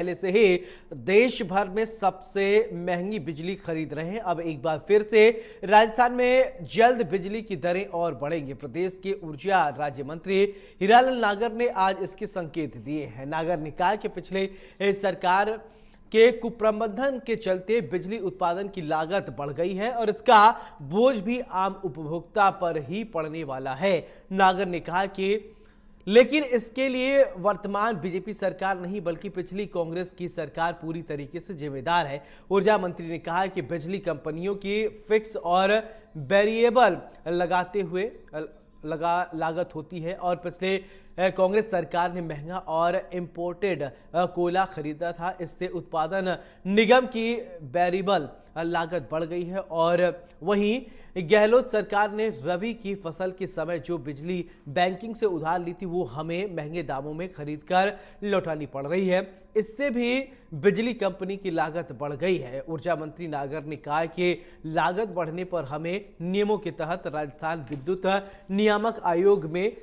पहले से ही देश भर में सबसे महंगी बिजली खरीद रहे हैं। अब एक बार फिर से राजस्थान में जल्द बिजली की दरें और बढ़ेंगी। प्रदेश के ऊर्जा राज्य मंत्री हीरालाल नागर ने आज इसके संकेत दिए हैं। नागर ने कहा कि पिछले सरकार के कुप्रबंधन के चलते बिजली उत्पादन की लागत बढ़ गई है और इसका बोझ भी आम उपभोक्ता पर ही पड़ने वाला है। नागर ने कहा कि लेकिन इसके लिए वर्तमान बीजेपी सरकार नहीं बल्कि पिछली कांग्रेस की सरकार पूरी तरीके से जिम्मेदार है। ऊर्जा मंत्री ने कहा कि बिजली कंपनियों की फिक्स और वेरिएबल लगाते हुए लागत होती है और पिछले कांग्रेस सरकार ने महंगा और इंपोर्टेड कोयला खरीदा था। इससे उत्पादन निगम की वेरिएबल लागत बढ़ गई है और वहीं गहलोत सरकार ने रबी की फसल के समय जो बिजली बैंकिंग से उधार ली थी वो हमें महंगे दामों में खरीदकर लौटानी पड़ रही है। इससे भी बिजली कंपनी की लागत बढ़ गई है। ऊर्जा मंत्री नागर ने कहा कि लागत बढ़ने पर हमें नियमों के तहत राजस्थान विद्युत नियामक आयोग में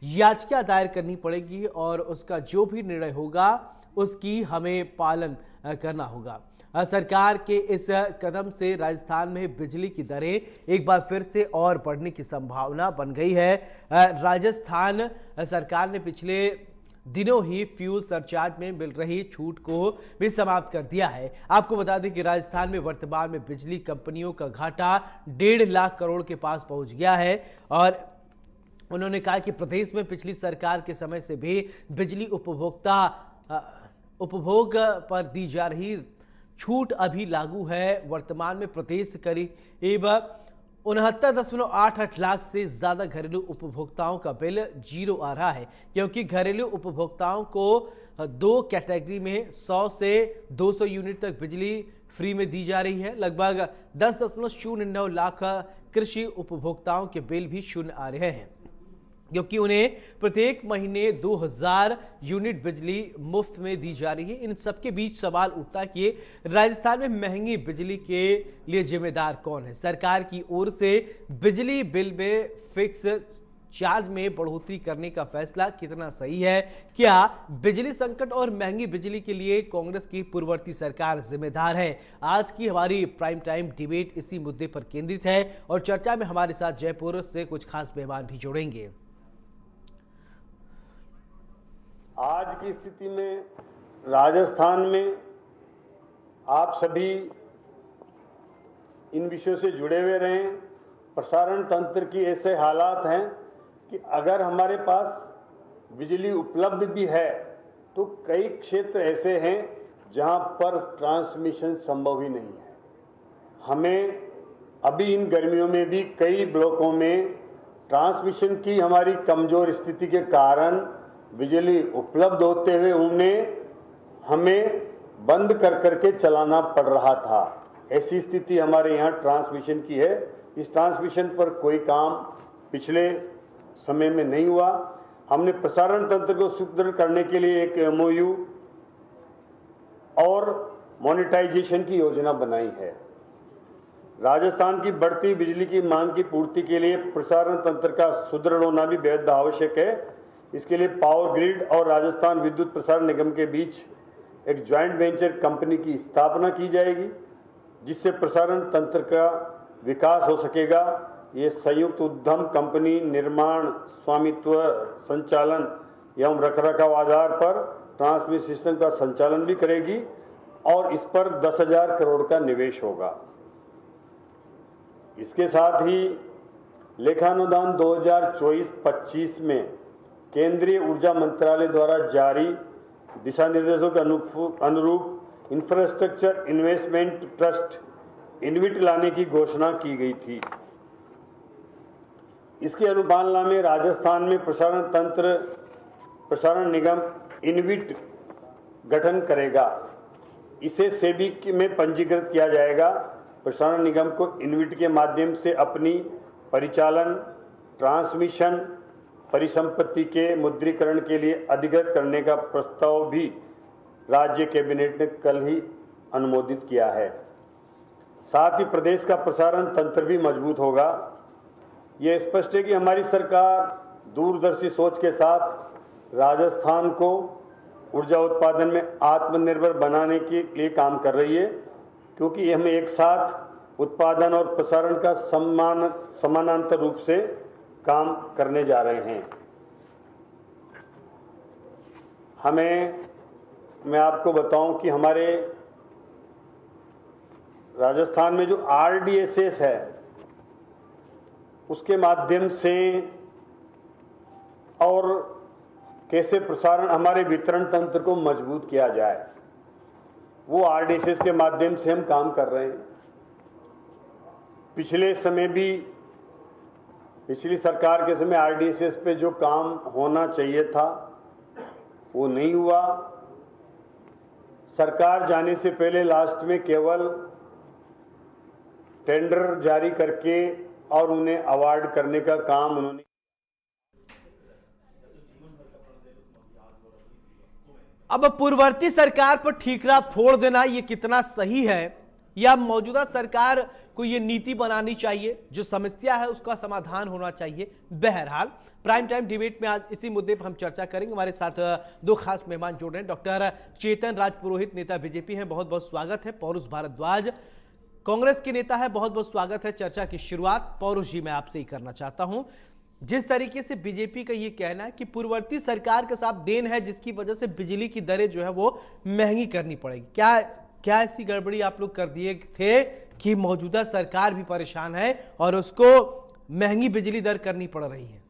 याचिका दायर करनी पड़ेगी और उसका जो भी निर्णय होगा उसकी हमें पालन करना होगा। सरकार के इस कदम से राजस्थान में बिजली की दरें एक बार फिर से और बढ़ने की संभावना बन गई है। राजस्थान सरकार ने पिछले दिनों ही फ्यूल सरचार्ज में मिल रही छूट को भी समाप्त कर दिया है। आपको बता दें कि राजस्थान में वर्तमान में बिजली कंपनियों का घाटा 1.5 लाख करोड़ के पास पहुंच गया है और उन्होंने कहा कि प्रदेश में पिछली सरकार के समय से भी बिजली उपभोग पर दी जा रही छूट अभी लागू है। वर्तमान में प्रदेश करीब 69.88 लाख से ज्यादा घरेलू उपभोक्ताओं का बिल जीरो आ रहा है, क्योंकि घरेलू उपभोक्ताओं को 2 कैटेगरी में 100 से 200 यूनिट तक बिजली फ्री में दी जा रही है। लगभग 10.09 लाख कृषि उपभोक्ताओं के बिल भी शून्य आ रहे हैं, क्योंकि उन्हें प्रत्येक महीने 2000 यूनिट बिजली मुफ्त में दी जा रही है। इन सबके बीच सवाल उठता है कि राजस्थान में महंगी बिजली के लिए जिम्मेदार कौन है। सरकार की ओर से बिजली बिल में फिक्स चार्ज में बढ़ोतरी करने का फैसला कितना सही है? क्या बिजली संकट और महंगी बिजली के लिए कांग्रेस की पूर्ववर्ती सरकार जिम्मेदार है? आज की हमारी प्राइम टाइम डिबेट इसी मुद्दे पर केंद्रित है और चर्चा में हमारे साथ जयपुर से कुछ खास मेहमान भी जुड़ेंगे। आज की स्थिति में राजस्थान में आप सभी इन विषयों से जुड़े हुए रहें। प्रसारण तंत्र की ऐसे हालात हैं कि अगर हमारे पास बिजली उपलब्ध भी है तो कई क्षेत्र ऐसे हैं जहां पर ट्रांसमिशन संभव ही नहीं है। हमें अभी इन गर्मियों में भी कई ब्लॉकों में ट्रांसमिशन की हमारी कमजोर स्थिति के कारण बिजली उपलब्ध होते हुए उन्हें हमें बंद कर करके चलाना पड़ रहा था। ऐसी स्थिति हमारे यहाँ ट्रांसमिशन की है। इस ट्रांसमिशन पर कोई काम पिछले समय में नहीं हुआ। हमने प्रसारण तंत्र को सुदृढ़ करने के लिए एक MOU और मोनेटाइजेशन की योजना बनाई है। राजस्थान की बढ़ती बिजली की मांग की पूर्ति के लिए प्रसारण तंत्र का सुदृढ़ होना भी बेहद आवश्यक है। इसके लिए पावर ग्रिड और राजस्थान विद्युत प्रसारण निगम के बीच एक ज्वाइंट वेंचर कंपनी की स्थापना की जाएगी, जिससे प्रसारण तंत्र का विकास हो सकेगा। ये संयुक्त उद्यम कंपनी निर्माण, स्वामित्व, संचालन एवं रखरखाव आधार पर ट्रांसमिशन सिस्टम का संचालन भी करेगी और इस पर 10,000 करोड़ का निवेश होगा। इसके साथ ही लेखानुदान 2024-25 में केंद्रीय ऊर्जा मंत्रालय द्वारा जारी दिशा निर्देशों के अनुरूप इंफ्रास्ट्रक्चर इन्वेस्टमेंट ट्रस्ट इनविट लाने की घोषणा की गई थी। इसके अनुपालना में राजस्थान में प्रसारण निगम इनविट गठन करेगा। इसे सेबी में पंजीकृत किया जाएगा। प्रसारण निगम को इनविट के माध्यम से अपनी परिचालन, ट्रांसमिशन, परिसंपत्ति के मुद्रीकरण के लिए अधिकृत करने का प्रस्ताव भी राज्य कैबिनेट ने कल ही अनुमोदित किया है। साथ ही प्रदेश का प्रसारण तंत्र भी मजबूत होगा। यह स्पष्ट है कि हमारी सरकार दूरदर्शी सोच के साथ राजस्थान को ऊर्जा उत्पादन में आत्मनिर्भर बनाने के लिए काम कर रही है, क्योंकि हम एक साथ उत्पादन और प्रसारण का समानांतर रूप से काम करने जा रहे हैं। मैं आपको बताऊं कि हमारे राजस्थान में जो RDSS है उसके माध्यम से और कैसे प्रसारण हमारे वितरण तंत्र को मजबूत किया जाए, वो RDSS के माध्यम से हम काम कर रहे हैं। पिछले समय भी, पिछली सरकार के समय RDSS पे जो काम होना चाहिए था वो नहीं हुआ। सरकार जाने से पहले लास्ट में केवल टेंडर जारी करके और उन्हें अवार्ड करने का काम उन्होंने। अब पूर्ववर्ती सरकार पर ठीकरा फोड़ देना ये कितना सही है, या मौजूदा सरकार को ये नीति बनानी चाहिए, जो समस्या है उसका समाधान होना चाहिए। बहरहाल प्राइम टाइम डिबेट में आज इसी मुद्दे पर हम चर्चा करेंगे। हमारे साथ दो खास मेहमान जुड़ रहे हैं। डॉक्टर चेतन राज पुरोहित, नेता बीजेपी हैं, बहुत बहुत स्वागत है। पौरुष भारद्वाज, कांग्रेस के नेता है, बहुत बहुत स्वागत है। चर्चा की शुरुआत पौरुष जी मैं आपसे ही करना चाहता हूं। जिस तरीके से बीजेपी का ये कहना है कि पूर्ववर्ती सरकार के साथ देन है जिसकी वजह से बिजली की दरें जो है वो महंगी करनी पड़ेगी, क्या ऐसी गड़बड़ी आप लोग कर दिए थे कि मौजूदा सरकार भी परेशान है और उसको महंगी बिजली दर करनी पड़ रही है?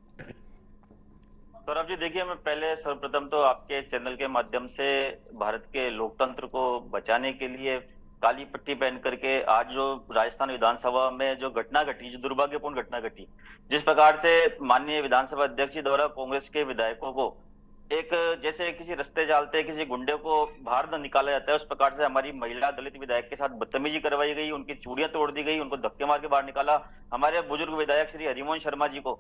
सौरभ जी, देखिए, मैं पहले सर्वप्रथम तो आपके चैनल के माध्यम से भारत के लोकतंत्र को बचाने के लिए काली पट्टी पहन करके आज जो राजस्थान विधानसभा में जो घटना घटी, जो दुर्भाग्यपूर्ण घटना घटी, जिस प्रकार से माननीय विधानसभा अध्यक्ष जी द्वारा कांग्रेस के विधायकों को एक जैसे किसी रास्ते जालते किसी गुंडे को बाहर न निकाला जाता है, उस प्रकार से हमारी महिला दलित विधायक के साथ बदतमीजी करवाई गई, उनकी चूड़ियां तोड़ दी गई, उनको धक्के मार के बाहर निकाला। हमारे बुजुर्ग विधायक श्री हरिमोहन शर्मा जी को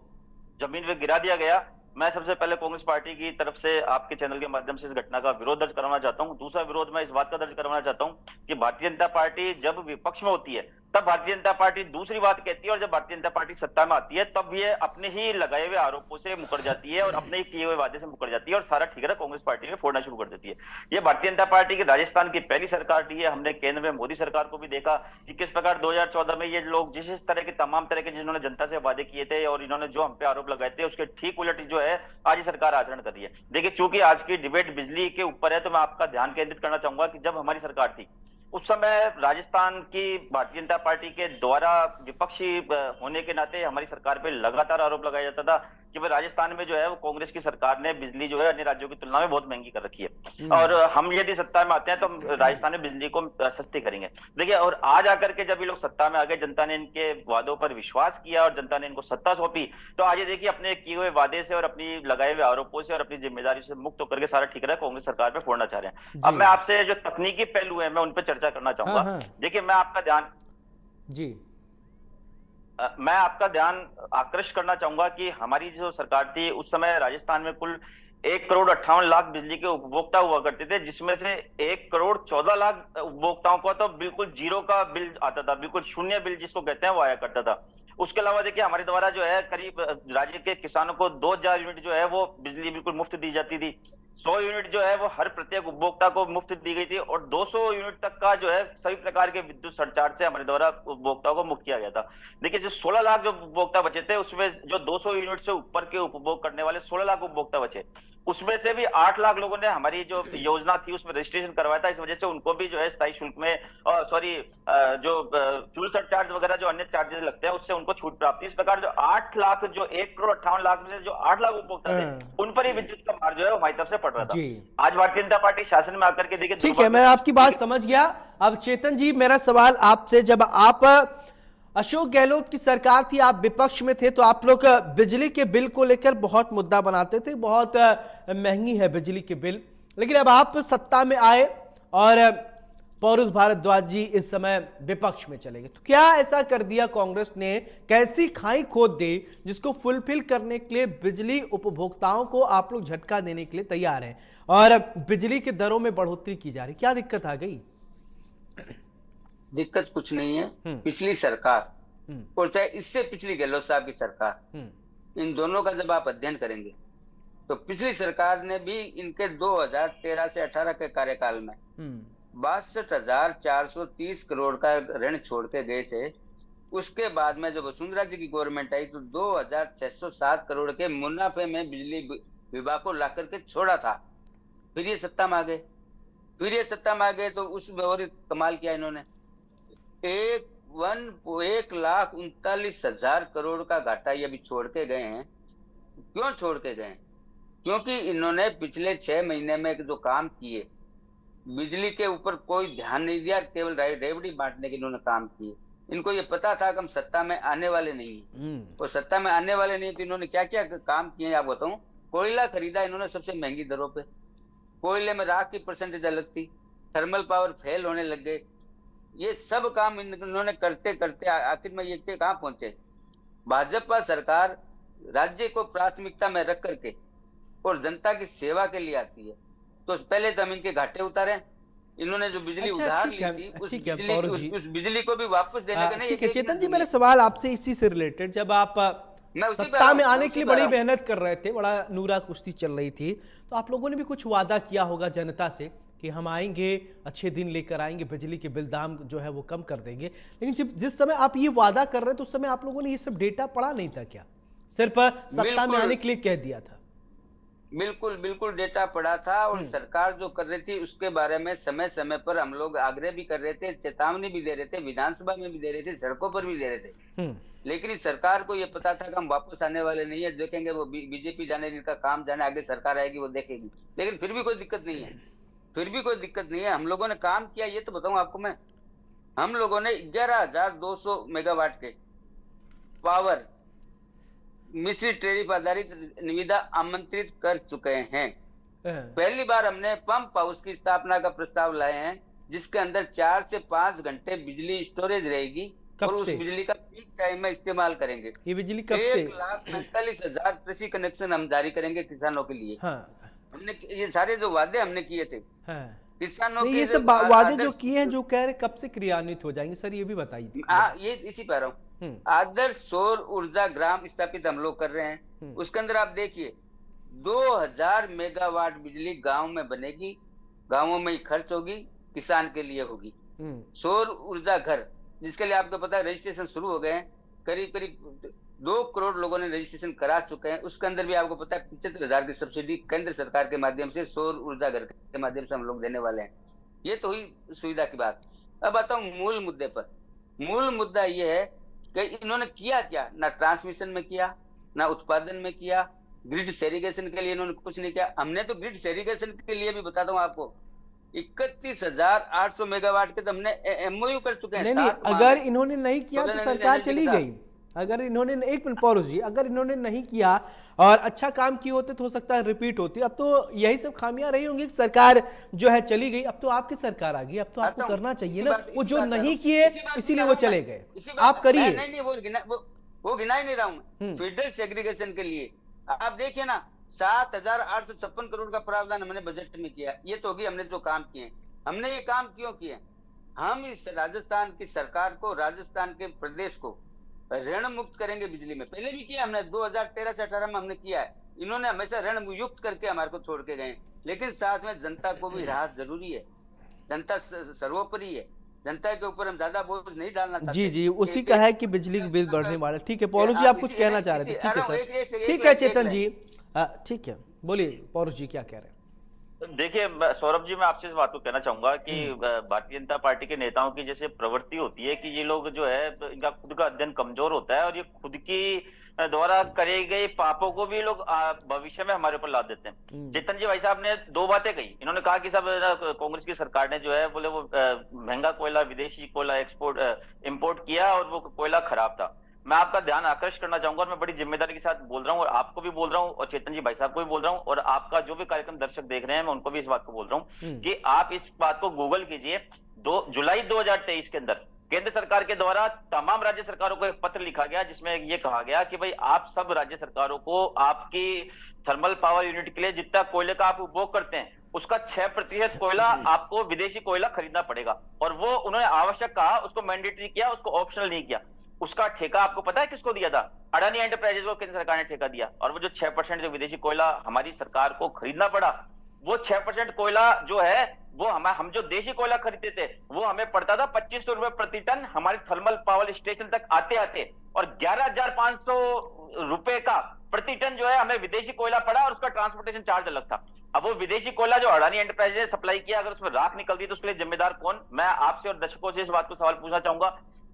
जमीन पे गिरा दिया गया। मैं सबसे पहले कांग्रेस पार्टी की तरफ से आपके चैनल के माध्यम से इस घटना का विरोध दर्ज करवाना चाहता हूं। दूसरा विरोध मैं इस बात का दर्ज करवाना चाहता हूं कि भारतीय जनता पार्टी जब विपक्ष में होती है तब भारतीय जनता पार्टी दूसरी बात कहती है, और जब भारतीय जनता पार्टी सत्ता में आती है तब ये अपने ही लगाए हुए आरोपों से मुकर जाती है और अपने ही किए हुए वादे से मुकर जाती है और सारा ठिकाना कांग्रेस पार्टी में फोड़ना शुरू कर देती है। ये भारतीय जनता पार्टी की राजस्थान की पहली सरकार थी है। हमने केंद्र में मोदी सरकार को भी देखा कि किस प्रकार 2014 में ये लोग जिस तरह के तमाम तरह के जिन्होंने जनता से वादे किए थे और इन्होंने जो हम पे आरोप लगाए थे उसके ठीक उलट जो है आज सरकार आचरण कर रही है। देखिए, चूंकि आज की डिबेट बिजली के ऊपर है तो मैं आपका ध्यान केंद्रित करना चाहूंगा कि जब हमारी सरकार थी उस समय राजस्थान की भारतीय जनता पार्टी के द्वारा विपक्षी होने के नाते हमारी सरकार पे लगातार आरोप लगाया जाता था कि भाई राजस्थान में जो है वो कांग्रेस की सरकार ने बिजली जो है अन्य राज्यों की तुलना में बहुत महंगी कर रखी है और हम यदि सत्ता में आते हैं तो हम राजस्थान में बिजली को सस्ती करेंगे। देखिए, और आज आकर के जब ये लोग सत्ता में आ गए, जनता ने इनके वादों पर विश्वास किया और जनता ने इनको सत्ता सौंपी, तो आज ये देखिए अपने किए हुए वादे से और अपनी लगाए हुए आरोपों से और अपनी जिम्मेदारी से मुक्त होकर के सारा ठिकाना कांग्रेस सरकार पे फोड़ना चाह रहे हैं। अब मैं आपसे जो तकनीकी पहलू है मैं उन पर चर्चा करना चाहूंगा। देखिए, मैं आपका ध्यान आकृष्ट करना चाहूंगा कि हमारी जो सरकार थी उस समय राजस्थान में कुल 1,58,00,000 बिजली के उपभोक्ता हुआ करते थे, जिसमें से 1,14,00,000 उपभोक्ताओं को तो बिल्कुल जीरो का बिल आता था, बिल्कुल शून्य बिल जिसको कहते हैं वो आया करता था। उसके अलावा देखिए हमारे द्वारा जो है करीब राज्य के किसानों को 2,000 यूनिट जो है वो बिजली बिल्कुल मुफ्त दी जाती थी। 100 यूनिट जो है वो हर प्रत्येक उपभोक्ता को मुफ्त दी गई थी और 200 यूनिट तक का जो है सभी प्रकार के विद्युत सरचार्ज से हमारे द्वारा उपभोक्ताओं को मुक्त किया गया था। देखिए, जो 16 लाख जो उपभोक्ता बचे थे उसमें जो 200 यूनिट से ऊपर के उपभोग करने वाले 16 लाख उपभोक्ता बचे, उसमें से भी 8 लाख लोगों ने हमारी जो योजना थी उसमें रजिस्ट्रेशन करवाया था। इस वजह से उनको भी जो है स्थायी शुल्क में जो फ्यूल सरचार्ज वगैरह जो अन्य चार्जेस लगते हैं उससे उनको छूट प्राप्त थी। इस प्रकार जो 8 लाख जो 1,58,00,000 में से जो 8 लाख उपभोक्ता थे उन पर ही विद्युत का भार जो है वो हमारी तरफ से पड़ रहा था। आज भारतीय जनता पार्टी शासन में आकर के देखिए, ठीक है, मैं आपकी बात समझ गया। अब चेतन जी, मेरा सवाल आपसे, जब आप अशोक गहलोत की सरकार थी, आप विपक्ष में थे, तो आप लोग बिजली के बिल को लेकर बहुत मुद्दा बनाते थे, बहुत महंगी है बिजली के बिल, लेकिन अब आप सत्ता में आए और पौरुष भारद्वाज जी इस समय विपक्ष में चले गए, तो क्या ऐसा कर दिया कांग्रेस ने, कैसी खाई खोद दी जिसको फुलफिल करने के लिए बिजली उपभोक्ताओं को आप लोग झटका देने के लिए तैयार हैं और बिजली के दरों में बढ़ोतरी की जा रही, क्या दिक्कत आ गई? दिक्कत कुछ नहीं है। पिछली सरकार और चाहे इससे पिछली गहलोत साहब की सरकार, इन दोनों का जब आप अध्ययन करेंगे तो पिछली सरकार ने भी इनके 2013 से 18 के कार्यकाल में 62,430 करोड़ का ऋण छोड़ के गए थे। उसके बाद में जब वसुंधरा जी की गवर्नमेंट आई तो 2,607 करोड़ के मुनाफे में बिजली विभाग को ला करके छोड़ा था। फिर ये सत्ता में आ गए, तो उसमें और कमाल किया इन्होंने, 1,39,000 करोड़ का घाटा ये अभी छोड़ के गए हैं। क्यों छोड़ के गए? क्योंकि इन्होंने पिछले 6 महीने में जो काम किए, बिजली के ऊपर कोई ध्यान नहीं दिया, केवल रेवड़ी बांटने के इन्होंने काम किए। इनको ये पता था कि हम सत्ता में आने वाले नहीं है, और सत्ता में आने वाले नहीं, तो इन्होंने क्या क्या काम किए आप बताऊं। कोयला खरीदा इन्होंने सबसे महंगी दरों पे, कोयले में राख की परसेंटेज अलग थी, थर्मल पावर फेल होने लग गए। ये सब काम इन्होंने करते करते आखिर में ये कहाँ पहुंचे। भाजपा सरकार राज्य को प्राथमिकता में रख करके और जनता की सेवा के लिए आती है, तो पहले तो हम इनके घाटे उतारे। इन्होंने जो बिजली उधार ली थी उस बिजली को भी वापस देने का नहीं। ठीक है चेतन जी, मेरा सवाल आपसे इसी से रिलेटेड, जब आप सत्ता में आने के लिए बड़ी मेहनत कर रहे थे, बड़ा नूरा कुश्ती चल रही थी, तो आप लोगों ने भी कुछ वादा किया होगा जनता से कि हम आएंगे, अच्छे दिन लेकर आएंगे, बिजली के बिल दाम जो है वो कम कर देंगे। लेकिन जिस समय आप ये वादा कर रहे थे उस समय आप लोगों ने ये सब डेटा पढ़ा नहीं था क्या? सिर्फ सत्ता में आने के लिए कह दिया था? बिल्कुल डेटा पड़ा था, और सरकार जो कर रही थी उसके बारे में समय समय पर हम लोग आग्रह भी कर रहे थे, चेतावनी भी दे रहे थे, विधानसभा में भी दे रहे थे, सड़कों पर भी दे रहे थे। लेकिन इस सरकार को ये पता था कि हम वापस आने वाले नहीं है, देखेंगे वो बीजेपी जाने, जिनका काम जाने, आगे सरकार आएगी वो देखेगी। लेकिन फिर भी कोई दिक्कत नहीं है, हम लोगों ने काम किया। ये तो बताऊं आपको मैं, हम लोगों ने 11,200 मेगावाट के पावर मिश्रित टेरिफ आधारित निविदा आमंत्रित कर चुके हैं। पहली बार हमने पंप हाउस की स्थापना का प्रस्ताव लाए हैं, जिसके अंदर 4 से 5 घंटे बिजली स्टोरेज रहेगी, और उस बिजली का पीक टाइम में इस्तेमाल करेंगे। ये बिजली कब से? 1,45,000 कृषि कनेक्शन हम जारी करेंगे किसानों के लिए। हमने ये सारे जो वादे हमने किए थे किसानों के, ये सब वादे जो किए हैं, जो कह रहे कब से क्रियान्वित हो जाएंगे सर, ये भी बताइए। ये इसी पर रहा हूँ। आदर्श सौर ऊर्जा ग्राम स्थापित हम लोग कर रहे हैं, उसके अंदर आप देखिए 2,000 मेगावाट बिजली गांव में बनेगी, गांवों में ही खर्च होगी, किसान के लिए होगी। सौर ऊर्जा घर, जिसके लिए आपको पता है रजिस्ट्रेशन शुरू हो गए हैं, करीब 2 करोड़ लोगों ने रजिस्ट्रेशन करा चुके हैं। उसके अंदर भी आपको पता है 75,000 की सब्सिडी केंद्र सरकार के माध्यम से सौर ऊर्जा घर के माध्यम से हम लोग देने वाले हैं। ये तो हुई सुविधा की बात। अब आता हूँ मूल मुद्दे पर। मूल मुद्दा ये है कि इन्होंने किया क्या, ना ट्रांसमिशन में किया, ना उत्पादन में किया, ग्रिड सेरिगेशन के लिए इन्होंने कुछ नहीं किया। हमने तो ग्रिड सेरिगेशन के लिए भी बताता हूँ आपको 31,800 मेगावाट के तो हमने एमओयू कर चुके हैं। नहीं, अगर इन्होंने नहीं किया तो सरकार चली गई। अगर इन्होंने, एक मिनट पौरुष जी, अगर इन्होंने नहीं किया और अच्छा काम किए होते तो हो सकता है रिपीट होती। अब तो यही सब खामियां रही होंगी, सरकार जो है चली गई, अब तो आपकी सरकार आ गई, अब तो आपको करना चाहिए ना। वो जो नहीं किए इसीलिए वो चले गए, आप करिए। नहीं, वो गिना ही नहीं रहा हूँ। फीडर सेग्रीगेशन के लिए आप देखिए ना, 7,856 करोड़ का प्रावधान हमने बजट में किया। ये तो होगी हमने जो काम किए। हमने ये काम क्यों किए? हम इस राजस्थान की सरकार को, राजस्थान के प्रदेश को ऋण मुक्त करेंगे बिजली में। पहले भी किया हमने, 2013 से 18 में हमने किया है। इन्होंने हमेशा ऋण युक्त करके हमारे को छोड़ के गए, लेकिन साथ में जनता को भी राहत जरूरी है। जनता सर्वोपरि है, जनता के ऊपर हम ज्यादा बोझ नहीं डालना चाहते। जी, उसी का है कि बिजली के बिल बढ़ने वाला। ठीक है पौरुष जी, आप कुछ कहना चाह रहे थे? ठीक है सर, ठीक है चेतन जी, ठीक है बोलिए पौरुष जी, क्या कह रहे हैं? देखिए सौरभ जी, मैं आपसे इस बात को कहना चाहूंगा कि भारतीय जनता पार्टी के नेताओं की जैसे प्रवृत्ति होती है कि ये लोग जो है इनका खुद का अध्ययन कमजोर होता है, और ये खुद की द्वारा करे गए पापों को भी लोग भविष्य में हमारे ऊपर लाद देते हैं। चेतन जी भाई साहब ने 2 बातें कही। इन्होंने कहा कि सब कांग्रेस की सरकार ने जो है बोले वो महंगा कोयला, विदेशी कोयला इम्पोर्ट किया और वो कोयला खराब था। मैं आपका ध्यान आकर्षित करना चाहूंगा, और मैं बड़ी जिम्मेदारी के साथ बोल रहा हूं, और आपको भी बोल रहा हूं, और चेतन जी भाई साहब को भी बोल रहा हूं, और आपका जो भी कार्यक्रम दर्शक देख रहे हैं मैं उनको भी इस बात को बोल रहा हूं कि आप इस बात को गूगल कीजिए। 2 जुलाई 2023 के अंदर केंद्र सरकार के द्वारा तमाम राज्य सरकारों को एक पत्र लिखा गया, जिसमें ये कहा गया कि भाई आप सब राज्य सरकारों को आपकी थर्मल पावर यूनिट के लिए जितना कोयले का आप उपभोग करते हैं उसका 6% कोयला आपको विदेशी कोयला खरीदना पड़ेगा। और वो उन्होंने आवश्यक कहा, उसको मैंडेटरी किया, उसको ऑप्शनल नहीं किया। उसका ठेका आपको पता है किसको दिया था? अडानी एंटरप्राइजेज को केंद्र सरकार ने ठेका दिया। और वो जो 6% जो विदेशी कोयला हमारी सरकार को खरीदना पड़ा, वो 6% कोयला जो है वो हम जो देशी कोयला खरीदते थे वो हमें पड़ता था 2500 रुपए प्रति टन हमारे थर्मल पावर स्टेशन तक आते आते, और 11,500 रुपए का प्रति टन जो है हमें विदेशी कोयला पड़ा, और उसका ट्रांसपोर्टेशन चार्ज अलग था। अब वो विदेशी कोयला जो अडानी एंटरप्राइजेज ने सप्लाई किया, अगर उसमें राख निकलती तो उसके लिए जिम्मेदार कौन? मैं आपसे और दर्शकों से इस बात को सवाल पूछना चाहूंगा।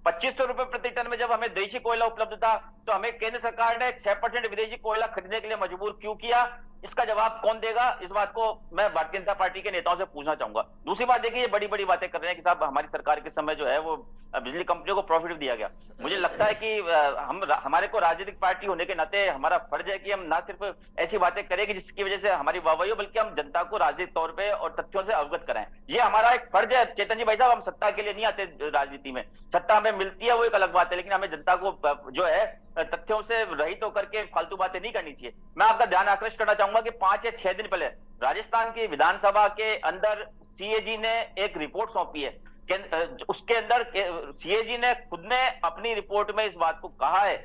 2500 रुपए प्रति टन में जब हमें देशी कोयला उपलब्ध था तो हमें केंद्र सरकार ने 6% विदेशी कोयला खरीदने के लिए मजबूर क्यों किया? इसका जवाब कौन देगा? इस बात को मैं भारतीय जनता पार्टी के नेताओं से पूछना चाहूंगा। दूसरी बात देखिए, ये बड़ी बड़ी बातें कर रहे हैं कि साहब हमारी सरकार के समय जो है वो बिजली कंपनियों को प्रॉफिट दिया गया। मुझे लगता है कि हमारे को राजनीतिक पार्टी होने के नाते हमारा फर्ज है कि हम ना सिर्फ ऐसी बातें करें कि जिसकी वजह से हमारी वाहवाही हो, बल्कि हम जनता को राजनीतिक तौर पे और तथ्यों से अवगत कराएं। ये हमारा एक फर्ज है। चेतन जी भाई साहब, हम सत्ता के लिए नहीं आते राजनीति में, सत्ता हमें मिलती है वो एक अलग बात है, लेकिन हमें जनता को जो है तथ्यों से रहित होकर के फालतू बातें नहीं करनी चाहिए। मैं आपका ध्यान आकर्षित करना चाहूंगा कि 5 या 6 दिन पहले राजस्थान की विधानसभा के अंदर सीएजी ने एक रिपोर्ट सौंपी है। उसके अंदर सीएजी ने खुद ने अपनी रिपोर्ट में इस बात को कहा है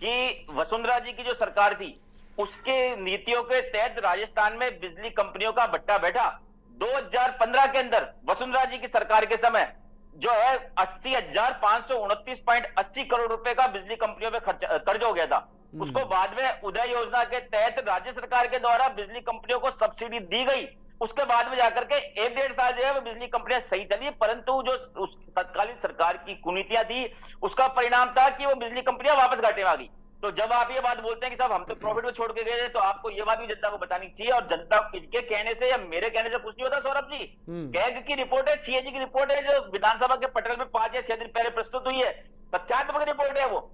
कि वसुंधरा जी की जो सरकार थी उसके नीतियों के तहत राजस्थान में बिजली कंपनियों का भट्टा बैठा। 2015 के अंदर वसुंधरा जी की सरकार के समय जो है 80,529.80 करोड़ रुपए का बिजली कंपनियों पे कर्ज हो गया था। उसको बाद में उदय योजना के तहत राज्य सरकार के द्वारा बिजली कंपनियों को सब्सिडी दी गई। उसके बाद में जाकर के 1-1.5 साल जो है वो बिजली कंपनियां सही चली, परंतु जो उस तत्कालीन सरकार की कुनीतियां थी उसका परिणाम था कि वो बिजली कंपनियां वापस घाटे में आ गई। तो जब आप ये बात बोलते हैं कि साहब हम तो प्रॉफिट में छोड़ के गए थे, तो आपको ये बात भी जनता को बतानी चाहिए। और जनता के कहने से या मेरे कहने से कुछ नहीं होता सौरभ जी। कैग की रिपोर्ट है, सीएजी की रिपोर्ट है, जो विधानसभा के पटल में 5 या 6 दिन पहले प्रस्तुत हुई है, तथ्यात्मक रिपोर्ट है वो।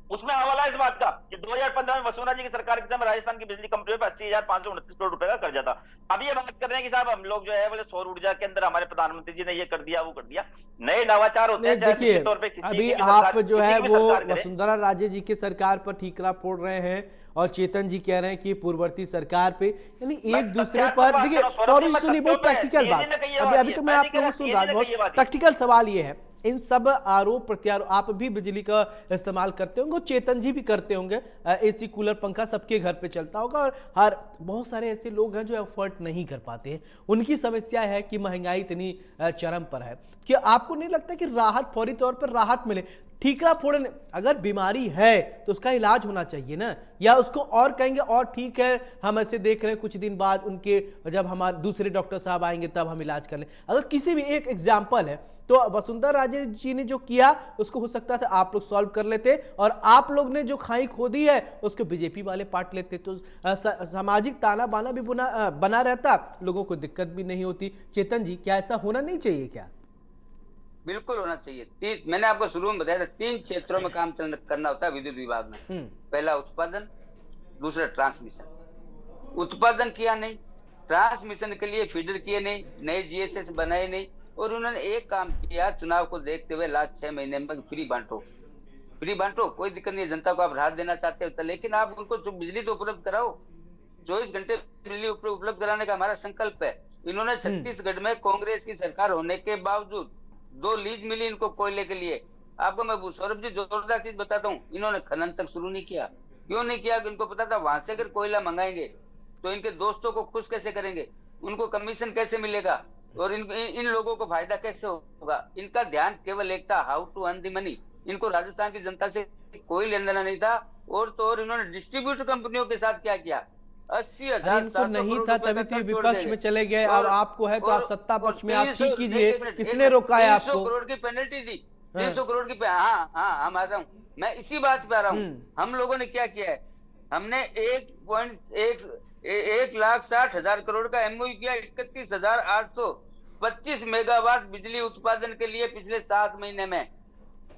उसमें हवाला है इस बात का कि 2015 में वसुंधरा जी की सरकार के समय राजस्थान की बिजली कंपनियों पर 80,529 करोड़ रुपए का कर्जा था। अब ये बात कर रहे हैं कि साहब हम लोग जो है बोले सौर ऊर्जा के अंदर हमारे प्रधानमंत्री जी ने ये कर दिया वो कर दिया। नए नवाचार होते हैं। देखिए अभी आप जो है वो वसुंधरा राजे जी की सरकार पर ठीकरा फोड़ रहे हैं और चेतन जी कह रहे हैं कि पूर्ववर्ती सरकार पे, यानी एक दूसरे पर। देखिए सुनिए, बहुत प्रैक्टिकल बात, अभी तो मैं आप लोगों को सुन रहा हूं, बहुत प्रैक्टिकल सवाल ये है। इन सब आरोप प्रत्यारोप, आप भी बिजली का इस्तेमाल करते होंगे, चेतन जी भी करते होंगे, एसी कूलर पंखा सबके घर पे चलता होगा, और हर बहुत सारे ऐसे लोग हैं जो एफर्ट नहीं कर पाते हैं। उनकी समस्या है कि महंगाई इतनी चरम पर है कि आपको नहीं लगता कि राहत, फौरी तौर पर राहत मिले? ठीकरा फोड़ने, अगर बीमारी है तो उसका इलाज होना चाहिए ना, या उसको और कहेंगे और ठीक है हम ऐसे देख रहे हैं कुछ दिन बाद उनके जब हमारे दूसरे डॉक्टर साहब आएंगे तब हम इलाज कर लें। अगर किसी भी एक एग्जाम्पल है तो वसुंधरा राजे जी ने जो किया उसको हो सकता था आप लोग सॉल्व कर लेते, और आप लोग ने जो खाई खोदी है उसको बीजेपी वाले पाट लेते, तो सामाजिक ताना बाना भी बना रहता, लोगों को दिक्कत भी नहीं होती। चेतन जी, क्या ऐसा होना नहीं चाहिए क्या? बिल्कुल होना चाहिए। मैंने आपको शुरू में बताया था 3 क्षेत्रों में काम करना होता है विद्युत विभाग में। पहला उत्पादन, दूसरा ट्रांसमिशन। उत्पादन किया नहीं, ट्रांसमिशन के लिए फीडर किए नहीं, नए जीएसएस बनाए नहीं, और उन्होंने एक काम किया चुनाव को देखते हुए लास्ट 6 महीने में फ्री बांटो, कोई दिक्कत नहीं है, जनता को आप राहत देना चाहते हो लेकिन आप उनको जो बिजली तो उपलब्ध कराओ। 24 घंटे बिजली उपलब्ध कराने का हमारा संकल्प है। इन्होंने छत्तीसगढ़ में कांग्रेस की सरकार होने के बावजूद 2 लीज मिली इनको कोयले के लिए। आपको मैं सौरभ जी जोरदार चीज बताता हूँ, इन्होंने खनन तक शुरू नहीं किया। क्यों नहीं किया? कि इनको पता था वहां से अगर कोयला मंगाएंगे तो इनके दोस्तों को खुश कैसे करेंगे, उनको कमीशन कैसे मिलेगा, और इन लोगों को फायदा कैसे होगा। इनका ध्यान केवल एक था, how to earn the money. इनको राजस्थान की जनता से कोई लेन देना नहीं था। और तो और इन्होंने डिस्ट्रीब्यूटर कंपनियों के साथ क्या किया, 80,000 इनको नहीं था तभी तो विपक्ष में चले गए। अब आपको है तो आप सत्ता पक्ष में आप ठीक कीजिए, किसने रोका है आपको? 300 करोड़ की पेनल्टी दी, 300 करोड़ की। हाँ हम आ रहा हूँ, मैं इसी बात पे आ रहा हूँ। हम लोगों ने क्या किया है, हमने 1,60,000 करोड़ का एमओयू किया। 31,825 मेगावाट बिजली उत्पादन के लिए पिछले 7 महीने में।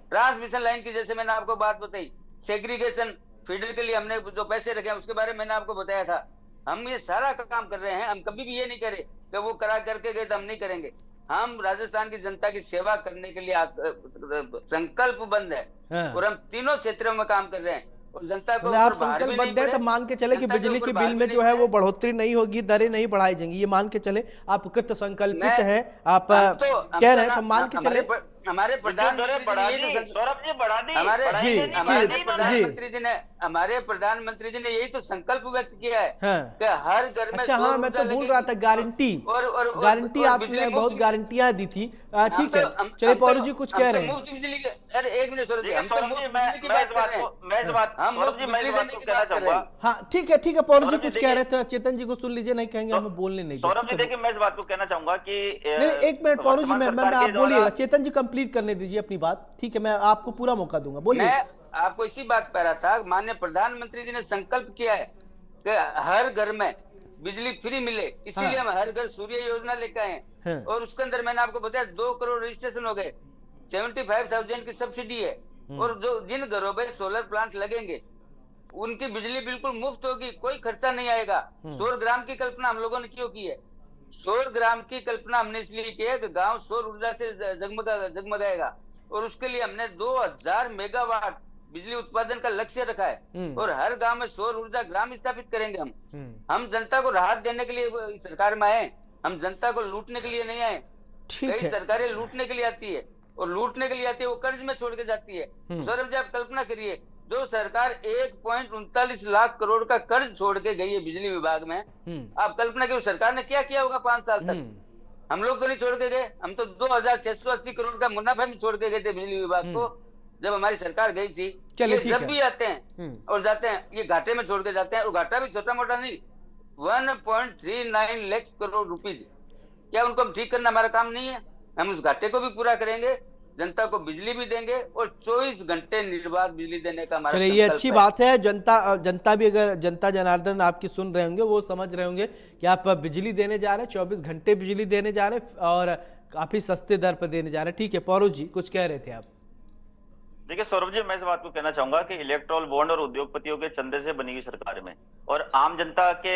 ट्रांसमिशन लाइन की जैसे मैंने आपको बात बताई, सेग्रीगेशन फीडर के लिए हमने जो पैसे रखे हैं उसके बारे में मैंने आपको बताया था। हम ये सारा काम कर रहे हैं। हम कभी भी ये नहीं करे कि वो करा करके गए तो हम नहीं करेंगे। हम राजस्थान की जनता की सेवा करने के लिए संकल्पबद्ध है। और हम तीनों क्षेत्रों में काम कर रहे हैं और जनता को। आप संकल्पबद्ध है तो मान के चले कि बिजली के बिल में जो है वो बढ़ोतरी नहीं होगी, दरें नहीं बढ़ाई जाएंगी, ये मान के चले आप कृत संकल्पित है, आप कह रहे हैं तो मान के चले। हमारे प्रधानमंत्री बढ़ा जी दी, ने सौरभ जी बढ़ा दी, हमारे बढ़ाई जी, नहीं, हमारे बढ़ा दी इन्होंने। प्रधानमंत्री जी ने हमारे प्रधानमंत्री जी ने यही तो संकल्प व्यक्त किया है हाँ। कि हर घर में अच्छा, सौर हाँ, मैं ऊर्जा तो भूल लगेगी रहा था, गारंटी गारंटी और आपने बिजली बहुत मुफ्त। गारंटियां दी थी। हम ठीक तो है, हम चलिए हम तो पौरू जी कुछ हम कह तो रहे हैं। मुफ्त बिजली के, अरे एक मिनट सौरभ जी, देखिए हम तो सौरभ मुफ्त जी, बिजली की मैं बात इस कर बात रहे को हैं। मैं इस बात हम सौरभ मुफ्त जी मैं इस बिजली बात देने को की कहना बात कर रहे चाहूंगा। हैं। हाँ ठीक है, पौरू जी सौरभ जी कुछ कह रहे देखिए, थे, चेतन जी को सुन लीजिए, नहीं कहेंगे हमें बोलने नहीं देते। सौरभ जी ठीक है, देखिए, मैं इस बात को कहना चाहूंगा कि नहीं नहीं, एक मिनट पौरू जी, वर्तमान मैं सरकार आप के द्वारा बोलिएगा, चेतन जी कंप्लीट करने दीजिए अपनी बात। ठीक है, मैं आपको पूरा मौका दूंगा, बोलिए। मैं आपको इसी बात कह रहा था, माननीय प्रधानमंत्री जी ने संकल्प किया है कि हर घर में बिजली फ्री मिले, इसीलिए हम हर घर सूर्य योजना लेकर आए हाँ। हैं। और उसके अंदर मैंने आपको बताया 2 करोड़ रजिस्ट्रेशन हो गए, 75,000 की सब्सिडी है। और जो जिन घरों में सोलर प्लांट लगेंगे उनकी बिजली बिल्कुल मुफ्त होगी, कोई खर्चा नहीं आएगा। सौर ग्राम की कल्पना हम लोगों ने क्यों की है? सौर ग्राम की कल्पना हमने इसलिए की है कि गांव सौर ऊर्जा से जगमगाएगा, और उसके लिए हमने 2000 मेगावाट बिजली उत्पादन का लक्ष्य रखा है। और हर गांव में सौर ऊर्जा ग्राम स्थापित करेंगे हम। हम जनता को राहत देने के लिए इस सरकार में आए, हम जनता को लूटने के लिए नहीं आए। ठीक कई है, सरकारें लूटने के लिए आती है, और लूटने के लिए आती है वो कर्ज में छोड़ के जाती है। सौरभ जी, आप कल्पना करिए, जो सरकार 1.39 लाख करोड़ का कर्ज छोड़ के गई है बिजली विभाग में, आप कल्पना करिए सरकार ने क्या किया होगा 5 साल तक। हम लोग तो नहीं छोड़ के गए, हम तो 2,680 करोड़ का मुनाफा भी छोड़ के गए थे बिजली विभाग को जब हमारी सरकार गई थी। चलिए, ये ठीक जब है। भी आते हैं और जाते हैं, ये घाटे में छोड़ के जाते हैं, और घाटा भी छोटा मोटा नहीं, 1.39 लाख करोड़ रुपीज। क्या उनको हम ठीक करना हमारा काम नहीं है? हम उस घाटे को भी पूरा करेंगे, जनता को बिजली भी देंगे, और 24 घंटे निर्बाध बिजली देने का हमारा चलिए, ये संकल्प अच्छी है। बात है। जनता भी, अगर जनता जनार्दन आपकी सुन रहे होंगे, वो समझ रहे होंगे कि आप बिजली देने जा रहे हैं, 24 घंटे बिजली देने जा रहे हैं, और काफी सस्ते दर पर देने जा रहे हैं। ठीक है, पौरू जी कुछ कह रहे थे आप। देखिए सौरभ जी, मैं इस बात को कहना चाहूंगा कि इलेक्ट्रॉल बॉन्ड और उद्योगपतियों के चंदे से बनी हुई सरकार में और आम जनता के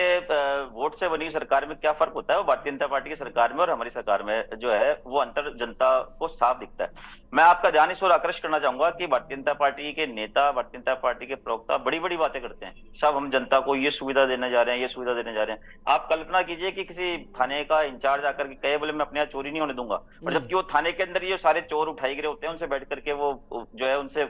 वोट से बनी हुई सरकार में क्या फर्क होता है, वो भारतीय जनता पार्टी की सरकार में और हमारी सरकार में जो है वो अंतर जनता को साफ दिखता है। मैं आपका ध्यान इस ओर आकर्षित करना चाहूंगा कि भारतीय जनता पार्टी के नेता, भारतीय जनता पार्टी के प्रवक्ता बड़ी बड़ी बातें करते हैं, सब हम जनता को ये सुविधा देने जा रहे हैं, ये सुविधा देने जा रहे हैं। आप कल्पना कीजिए कि किसी थाने का इंचार्ज आकर के कहे बोले मैं अपने यहाँ चोरी नहीं होने दूंगा, और जबकि वो थाने के अंदर ये सारे चोर उठाए गिरे होते हैं, उनसे बैठ करके वो जो है उनसे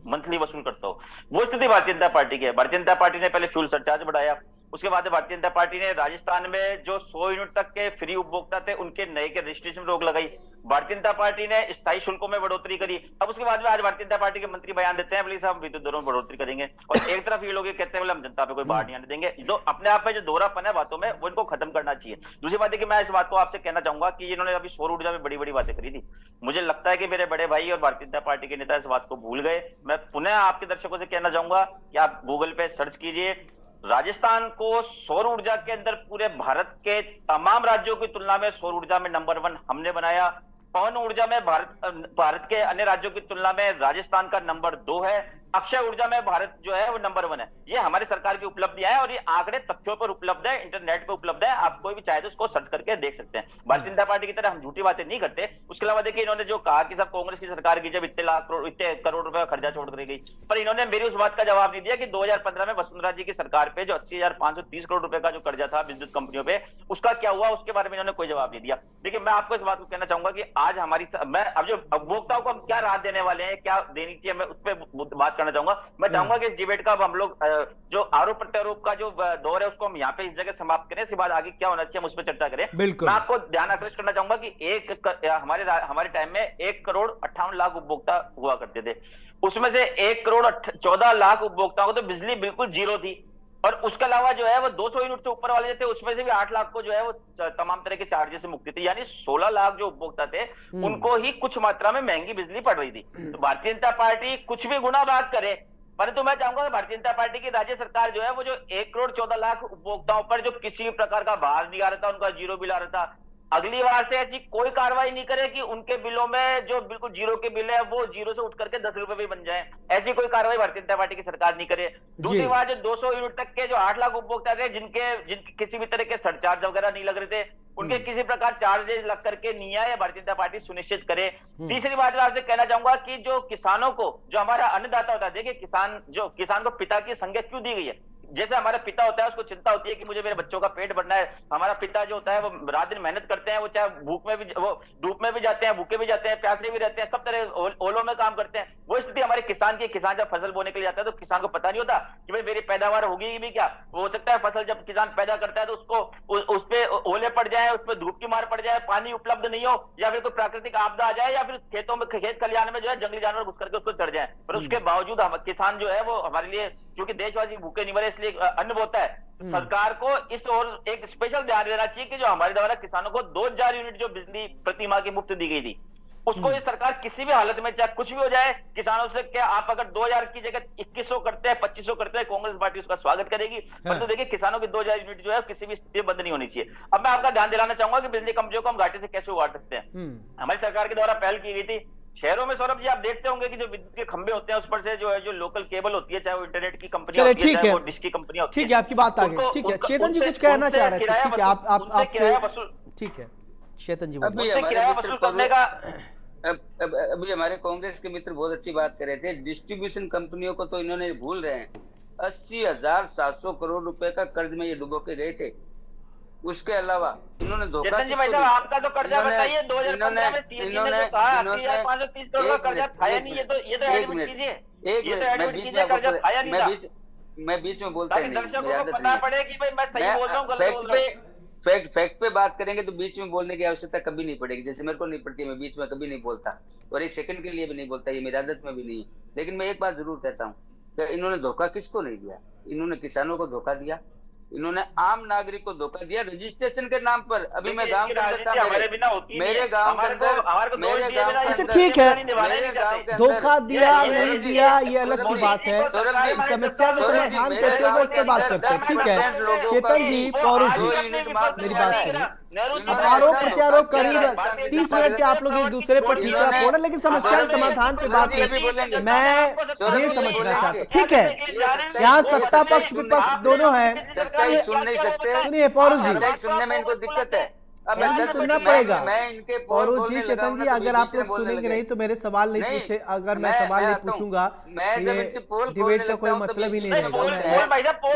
मंथली वसूल करता हो। वो स्थिति भारतीय जनता पार्टी की है। भारतीय जनता पार्टी ने पहले फ्यूल सरचार्ज बढ़ाया, उसके बाद भारतीय जनता पार्टी ने राजस्थान में जो 100 यूनिट तक के फ्री उपभोक्ता थे उनके नए के रजिस्ट्रेशन में रोक लगाई। भारतीय जनता पार्टी ने स्थायी शुल्कों में बढ़ोतरी करी। अब उसके बाद में आज भारतीय जनता पार्टी के मंत्री बयान देते हैं बोले साहब विद्युत दरों में बढ़ोतरी करेंगे, और एक तरफ ये लोग ये कहते हैं बोले हम जनता पे कोई बाहर नहीं आने देंगे। जो अपने आप में जो दोहरापन है बातों में, वो इनको खत्म करना चाहिए। दूसरी बात है कि मैं इस बात को आपसे कहना चाहूंगा कि इन्होंने अभी सौर ऊर्जा में बड़ी बड़ी बातें करी थी। मुझे लगता है कि मेरे बड़े भाई और भारतीय जनता पार्टी के नेता इस बात को भूल गए। मैं पुनः आपके दर्शकों से कहना चाहूंगा कि आप गूगल पे सर्च कीजिए, राजस्थान को सौर ऊर्जा के अंदर पूरे भारत के तमाम राज्यों की तुलना में सौर ऊर्जा में नंबर 1 हमने बनाया। पवन ऊर्जा में भारत के अन्य राज्यों की तुलना में राजस्थान का नंबर 2 है। अक्षय ऊर्जा में भारत जो है वो नंबर 1 है। ये हमारी सरकार की उपलब्धियां है, और ये आंकड़े तथ्यों पर उपलब्ध है, इंटरनेट पर उपलब्ध है। आप कोई भी चाहे तो उसको सर्च करके देख सकते हैं। भारतीय जनता पार्टी की तरह हम झूठी बातें नहीं करते। उसके अलावा देखिए, इन्होंने जो कहा कि सब कांग्रेस की सरकार की जब इतने करोड़ रुपए का खर्चा छोड़ कर गई, पर इन्होंने मेरी उस बात का जवाब नहीं दिया कि 2015 में वसुंधरा जी की सरकार पे जो 80,530 करोड़ रुपए का जो कर्जा था विद्युत कंपनियों पे, उसका क्या हुआ, उसके बारे में इन्होंने कोई जवाब नहीं दिया। देखिए, मैं आपको इस बात को कहना चाहूंगा कि आज मैं अब जो उपभोक्ताओं को हम क्या राहत देने वाले हैं, क्या देनी चाहिए, मैं उस पर बात करना चाहूंगा। मैं चाहूंगा कि इस डिबेट का अब हम लोग जो आरोप प्रत्यारोप का जो दौर है उसको हम यहाँ पे इस जगह समाप्त करें। इसके बाद आगे क्या होना चाहिए हम उस पर चर्चा करें। बिल्कुल। मैं आपको ध्यान आकर्षित करना चाहूंगा कि हमारे टाइम में 1,58,00,000 उपभोक्ता हुआ करते थे। उसमें से 1,14,00,000 उपभोक्ताओं को तो बिजली बिल्कुल जीरो थी, और उसके अलावा जो है वो 200 यूनिट से ऊपर वाले जो थे उसमें से भी 8 लाख को जो है वो तमाम तरह के चार्जेस से मुक्ति थी। यानी 16 लाख जो उपभोक्ता थे उनको ही कुछ मात्रा में महंगी बिजली पड़ रही थी। तो भारतीय जनता पार्टी कुछ भी गुना बात करे, परंतु मैं चाहूंगा भारतीय जनता पार्टी की राज्य सरकार जो है वो जो 1,14,00,000 उपभोक्ताओं पर जो किसी भी प्रकार का भार नहीं आ रहा था, उनका जीरो बिल आ रहा था, अगली बार से ऐसी कोई कार्रवाई नहीं करे कि उनके बिलों में जो बिल्कुल जीरो के बिल है वो जीरो से उठ करके 10 रुपए भी बन जाए। ऐसी कोई कार्रवाई भारतीय जनता पार्टी की सरकार नहीं करे। दूसरी बात, जो 200 यूनिट तक के जो 8 लाख उपभोक्ता थे जिनके किसी भी तरह के सरचार्ज वगैरह नहीं लग रहे थे, उनके किसी प्रकार चार्जेस लग करके नहीं आए, भारतीय जनता पार्टी सुनिश्चित करे। तीसरी बात मैं आपसे कहना चाहूंगा कि जो किसानों को, जो हमारा अन्नदाता होता है, देखिए किसान को पिता की संज्ञा क्यों दी गई है? जैसे हमारा पिता होता है उसको चिंता होती है कि मुझे मेरे बच्चों का पेट भरना है, हमारा पिता जो होता है वो रात दिन मेहनत करते हैं, वो चाहे भूख में भी, वो धूप में भी जाते हैं, भूखे भी जाते हैं, प्यासे भी रहते हैं, सब तरह ओलों में काम करते हैं। वो स्थिति हमारे किसान की, किसान जब फसल बोने के लिए जाता है तो किसान को पता नहीं होता कि भाई मेरी पैदावार होगी भी क्या। हो सकता है फसल जब किसान पैदा करता है तो उसको उस पे ओले पड़ जाए, उस पे धूप की मार पड़ जाए, पानी उपलब्ध नहीं हो, या फिर कोई प्राकृतिक आपदा आ जाए, या फिर खेतों में, खेत खलिहान में जो है जंगली जानवर घुस करके उसको चढ़ जाए। पर उसके बावजूद हम किसान जो है वो हमारे लिए, क्योंकि देशवासी भूखे नहीं मरे इसलिए अन्न बोता है, सरकार को इस ओर एक स्पेशल ध्यान देना चाहिए कि जो हमारे द्वारा किसानों को 2000 यूनिट जो बिजली प्रति माह की मुफ्त दी गई थी, उसको ये सरकार किसी भी हालत में, चाहे कुछ भी हो जाए, किसानों से क्या आप अगर 2000 की जगह 2100 करते हैं, 2500 करते हैं, कांग्रेस पार्टी उसका स्वागत करेगी। परंतु देखिए किसानों की 2000 यूनिट जो है किसी भी स्थिति में बंद नहीं होनी चाहिए। अब मैं आपका ध्यान दिलाना चाहूंगा कि बिजली कंपनियों को हम घाटे से कैसे उबार सकते हैं। हमारी सरकार के द्वारा पहल की गई थी, शहरों में सौरभ जी आप देखते होंगे कि जो विद्युत के खंभे होते हैं उस पर से जो है जो लोकल केबल होती है, चाहे वो इंटरनेट की कंपनी चलिए होती है, ठीक चाहे है, वो डिश की कंपनी होती है, ठीक है, आपकी बात आ गई। ठीक है, चेतन जी कुछ कहना चाह रहे थे। ठीक है, आप ठीक है चेतन जी अभी बोलिए। किराया वसूल करने का अभी हमारे कांग्रेस के मित्र बहुत अच्छी बात कर रहे थे। डिस्ट्रीब्यूशन कंपनियों को तो इन्होंने भूल रहे हैं। 80,700 करोड़ रुपए का कर्ज में ये डुबो के गए थे। उसके अलावा इन्होंने धोखा, चेतन जी भाई साहब आपका तो कर्जा बताइए, 2015 में सीएम ने जो कहा 80,530 करोड़ का कर्जा थाया नहीं, ये तो एडमिट कीजिए, ये तो एडमिट कीजिए, कर्जा थाया नहीं था। मैं बीच में बोलता नहीं, दर्शकों को पता पड़े कि भाई मैं सही बोल रहा हूँ गलत बोल रहा हूँ। फैक्ट पे बात करेंगे तो बीच में बोलने की आवश्यकता कभी नहीं पड़ेगी। जैसे मेरे को नहीं पड़ती, मैं बीच में कभी नहीं बोलता और एक सेकंड के लिए भी नहीं बोलता, ये मेरी आदत में भी नहीं है। लेकिन मैं एक बात जरूर कहता हूँ कि इन्होंने धोखा किसको नहीं दिया? इन्होंने किसानों को धोखा दिया, इन्होंने आम नागरिक को धोखा दिया रजिस्ट्रेशन के नाम पर। अभी मैं गांव के अंदर था, मेरे गांव के अंदर, अच्छा ठीक है, धोखा दिया नहीं दिया ये अलग की बात है, समस्या का समाधान कैसे होगा इस पर बात करते हैं। ठीक है चेतन जी, पौरू जी मेरी बात सुनिए। अब आरोप प्रत्यारोप करीब 30 मिनट से आप लोग एक दूसरे पर ठीक है फोड़, लेकिन समस्या के समाधान पे बात नहीं, मैं ये समझना चाहता हूँ। ठीक है, यहाँ सत्ता पक्ष विपक्ष दोनों है, सुन नहीं सकते। सुनिए पौरू जी, सुनने में इनको दिक्कत है। अब सुनना पड़ेगा। इनके पौरू जी, चेतन जी, अगर आप लोग सुनेंगे नहीं तो मेरे सवाल नहीं पूछे, अगर मैं सवाल नहीं पूछूंगा ये डिबेट का कोई मतलब ही नहीं रहेगा।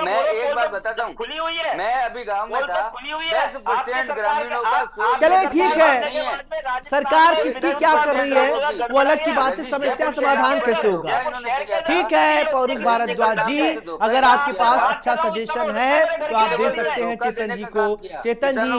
मैं एक बात बताता हूँ, खुली हुई है, मैं अभी गांव में था, 10% ग्रामीणों का। चलिए ठीक है, सरकार किसकी क्या कर रही है वो अलग की बात है, समस्या समाधान कैसे होगा। ठीक है पौरुष भारद्वाज जी, अगर आपके पास अच्छा सजेशन है तो आप दे सकते हैं चेतन जी को। चेतन जी,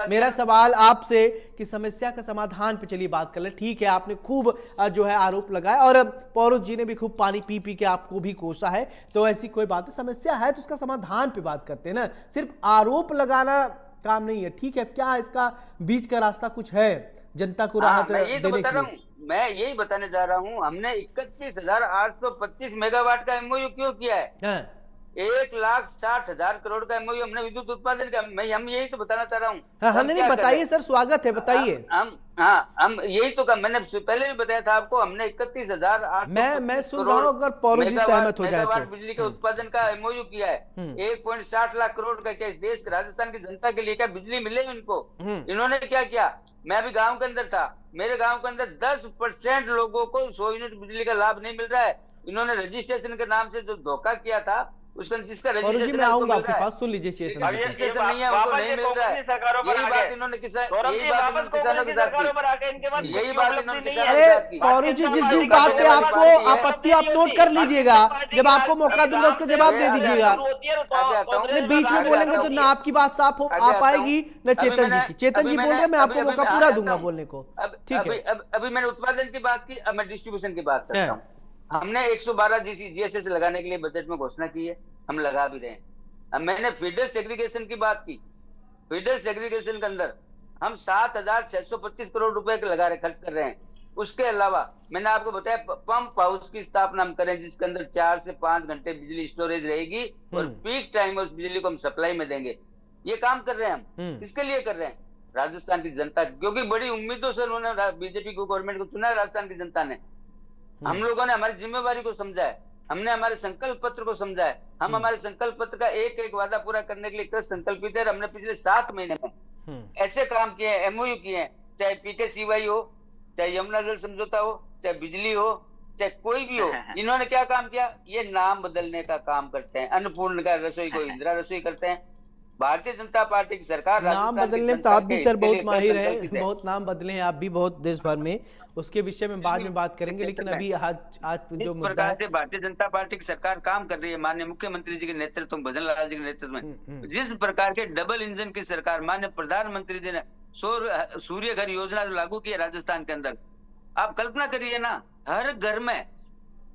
मेरा सवाल आपसे कि समस्या का समाधान पे चलिए बात कर ले। ठीक है, आपने खूब जो है आरोप लगाया और पौरुष जी ने भी खूब पानी पी पी के आपको भी कोसा है, तो ऐसी कोई बात है, समस्या है तो उसका समाधान पे बात करते हैं ना, सिर्फ आरोप लगाना काम नहीं है। ठीक है, क्या इसका बीच का रास्ता कुछ है जनता को राहत देने के लिए? मैं यही बताने जा रहा हूँ, हमने 31,825 मेगावाट का एमओयू क्यों किया है? 1,60,000 करोड़ का एमओयू हमने विद्युत उत्पादन का, हम यही तो बताना चाह रहा हूँ। हाँ, नहीं बताइए सर, स्वागत है, बताइए। हम यही तो कहा, मैंने पहले भी बताया था आपको, हमने 31,000 मैं सुन रहा हूँ, अगर पौरुष जी सहमत हो जाए तो। बिजली के उत्पादन का एमओयू किया है। 1.60 लाख करोड़ का क्या इस देश के राजस्थान की जनता के लिए क्या बिजली मिले इनको? इन्होंने क्या किया? मैं अभी गाँव के अंदर था, मेरे गाँव के अंदर 10% लोगों को 100 यूनिट बिजली का लाभ नहीं मिल रहा है। इन्होंने रजिस्ट्रेशन के नाम से जो धोखा किया था, उसका जिसका रजिस्ट्रेशन मैं आऊंगा आपके पास, सुन लीजिए चेतन जी, रजिस्ट्रेशन नहीं है, उनको नहीं मिल रहा है। यही बात इन्होंने किसानों के साथ की, यही बात इन्होंने। अरे पौरू जी, जिस बात पे आपको आपत्ति आप नोट कर लीजिएगा, जब आपको मौका दूंगा उसका जवाब दे दीजिएगा। बीच में बोलेंगे तो ना आपकी बात साफ हो आ पाएगी न चेतन जी की। चेतन जी बोल रहे, मैं आपको मौका पूरा दूंगा बोलने को। ठीक है, अभी मैंने उत्पादन की बात की, अब मैं डिस्ट्रीब्यूशन की बात करता हूँ। हमने 112 जीएसएस लगाने के लिए बजट में घोषणा की है, हम लगा भी रहे हैं। अब मैंने फीडर सेग्रीगेशन की बात की, फीडर सेग्रीगेशन के अंदर हम 7,625 करोड़ रुपए के लगा रहे, खर्च कर रहे हैं। उसके अलावा मैंने आपको बताया पंप हाउस की स्थापना हम करें, जिसके अंदर 4 से 5 घंटे बिजली स्टोरेज रहेगी और पीक टाइम में उस बिजली को हम सप्लाई में देंगे। ये काम कर रहे हैं हम। किसके लिए कर रहे हैं? राजस्थान की जनता, क्योंकि बड़ी उम्मीदों से उन्होंने बीजेपी को गवर्नमेंट को चुना है राजस्थान की जनता ने। हम लोगों ने हमारी जिम्मेवारी को समझा है, हमने हमारे संकल्प पत्र को समझा है। हम हमारे संकल्प पत्र का एक एक वादा पूरा करने के लिए कृत संकल्पित है। हमने पिछले 7 महीने में ऐसे काम किए हैं, एमओयू किए हैं, चाहे पीकेसीवाई हो, चाहे यमुना जल समझौता हो, चाहे बिजली हो, चाहे कोई भी हो, इन्होंने क्या काम किया? ये नाम बदलने का काम करते हैं। अन्नपूर्ण का रसोई को इंदिरा रसोई करते हैं। भारतीय जनता पार्टी की सरकार नाम राजस्थान की बदलने में तो जनता आप भी के सर हित के बहुत लिए माहिर संकल्पित है, बहुत नाम बदले हैं आप भी बहुत देश भर में, उसके विषय में बाद में बात करेंगे, लेकिन अभी आज इस जो मुद्दा प्रकार है से भारतीय जनता पार्टी की सरकार काम कर रही है, माननीय मुख्यमंत्री जी के नेतृत्व में, भजन लाल जी के नेतृत्व में। जिस प्रकार के डबल इंजन की सरकार माननीय प्रधानमंत्री जी ने सूर्य घर योजना जो लागू की है राजस्थान के अंदर, आप कल्पना करिए ना, हर घर में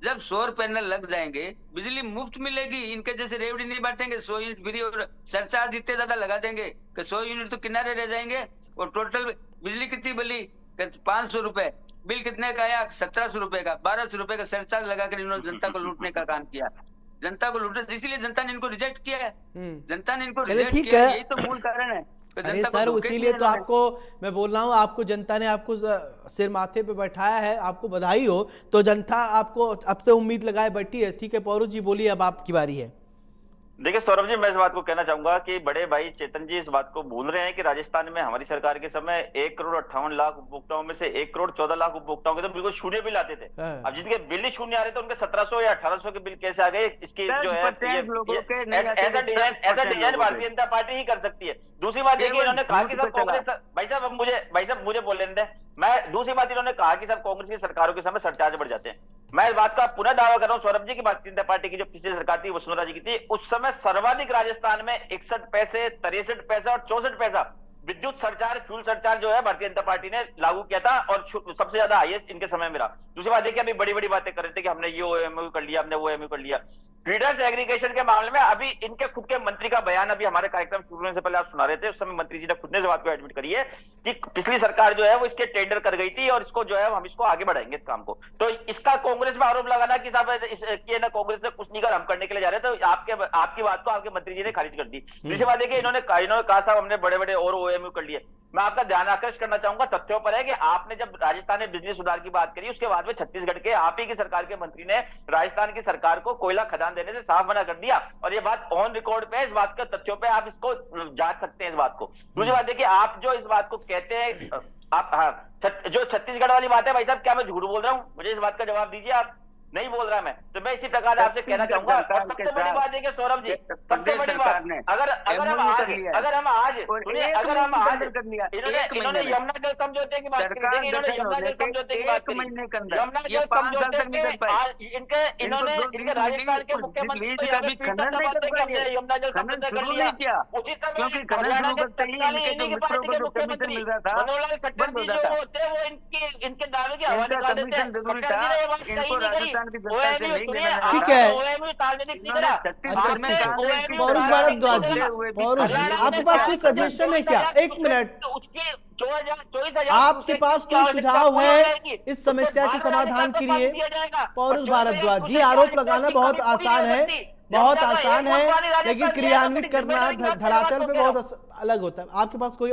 जब सौर पैनल लग जाएंगे, बिजली मुफ्त मिलेगी। इनके जैसे रेवड़ी नहीं बांटेंगे, 100 यूनिट फ्री और सरचार्ज इतने ज्यादा लगा देंगे कि 100 यूनिट तो किनारे रह जाएंगे। और टोटल बिजली कितनी बली? 500 रुपए। बिल कितने का आया? 1700 रुपए का। 1200 रुपए का सरचार्ज लगाकर इन्होंने जनता को लूटने का काम किया। जनता को लूटने, इसीलिए जनता ने इनको रिजेक्ट किया है। जनता ने इनको चलिए रिजेक्ट ठीक किया, है। यही तो मूल कारण है। तो अरे जनता को सर, धोखे इसीलिए दिए तो इन्होंने। आपको मैं बोल रहा हूँ, आपको जनता ने आपको सिर माथे पे बैठाया है, आपको बधाई हो। तो जनता आपको अब से उम्मीद लगाए बैठी है। ठीक है पौरू जी बोलिए, अब आपकी बारी है। देखिए सौरभ जी, मैं इस बात को कहना चाहूंगा कि बड़े भाई चेतन जी इस बात को भूल रहे हैं कि राजस्थान में हमारी सरकार के समय 1,58,00,000 उपभोक्ताओं में से 1,14,00,000 उपभोक्ताओं के तो बिल्कुल शून्य बिल आते थे। हाँ। अब जिनके बिल ही शून्य आ रहे थे उनके 1700 या 1800 के बिल कैसे आ गए? इसकी जो है ऐसा डिजाइन भारतीय जनता पार्टी ही कर सकती है। दूसरी बात देखिए, इन्होंने कहा कि सब कांग्रेस, भाई साहब मुझे बोल लेने दें। मैं दूसरी बात, इन्होंने कहा कि सब कांग्रेस की सरकारों के समय सरचार्ज बढ़ जाते हैं। मैं इस बात का पुनः दावा कर रहा हूं सौरभ जी की, भारतीय जनता पार्टी की जो पिछली सरकार थी वसुंधरा जी की थी, उस समय सर्वाधिक राजस्थान में 61 पैसे, 63 पैसा और 64 पैसा विद्युत सरचार्ज, फ्यूल सरचार्ज जो है भारतीय जनता पार्टी ने लागू किया था, और सबसे ज्यादा हाईएस्ट इनके समय में रहा। दूसरी बात देखिए, अभी बड़ी बड़ी बातें कर रहे थे कि हमने ये ओएमओ कर लिया, हमने वो एमओ कर लिया। फीडर्स एग्रीगेशन के मामले में अभी इनके खुद के मंत्री का बयान अभी हमारे कार्यक्रम शुरू होने से पहले आप सुना रहे थे, उस समय मंत्री जी ने खुद ने इस बात को एडमिट करी है कि पिछली सरकार जो है वो इसके टेंडर कर गई थी और इसको जो है हम इसको आगे बढ़ाएंगे इस काम को। तो इसका कांग्रेस में आरोप लगाना कि साहब ना कांग्रेस ने कुछ नहीं कर, हम करने के लिए जा रहे थे, तो आपकी बात को आपके मंत्री जी ने खारिज कर दी। दूसरी बात देखिए, इन्होंने कहा साहब हमने बड़े बड़े और ओएमयू कर लिए। मैं आपका ध्यान आकर्षित करना चाहूंगा, तथ्यों पर है कि आपने जब राजस्थान में बिजली सुधार की बात करी, उसके बाद में छत्तीसगढ़ के आप ही की सरकार के मंत्री ने राजस्थान की सरकार को कोयला खदान देने से साफ मना कर दिया, और ये बात ऑन रिकॉर्ड पे, इस बात के तथ्यों पे आप इसको जांच सकते हैं इस बात को। दूसरी बात देखिए, आप जो इस बात को कहते हैं, आप जो छत्तीसगढ़ वाली बात है, भाई साहब क्या मैं झूठ बोल रहा हूं? मुझे इस बात का जवाब दीजिए। आप नहीं बोल रहा मैं, तो मैं इसी प्रकार आपसे कहना चाहूंगा। और सबसे बड़ी बात देखिए सौरभ जी, सबसे बड़ी बात, अगर हम आज इन्होंने यमुना जल समझौते की बात करी, इन्होंने यमुना जल समझौते की बात करी, यमुना जल समझौते इनके राजस्थान के मुख्यमंत्री हमने यमुना जल समझौता कर लिया। उसी समय हरियाणा के तत्कालीन इन्हीं की पार्टी के मुख्यमंत्री मनोहर लाल खट्टर जी जो होते हैं, वो इनके दावे की हवा निकाल देते हैं। खट्टर जी ने ये बात कही नहीं कही। ठीक है पौरुष भारद्वाज जी, पौरुष जी आपके पास कोई सजेशन है क्या? एक मिनट, आपके पास कोई सुझाव है इस समस्या के समाधान के लिए? पौरुष भारद्वाज जी, आरोप लगाना बहुत आसान है, बहुत आसान है, लेकिन क्रियान्वित करना धरातल पे बहुत अलग होता है। आपके पास कोई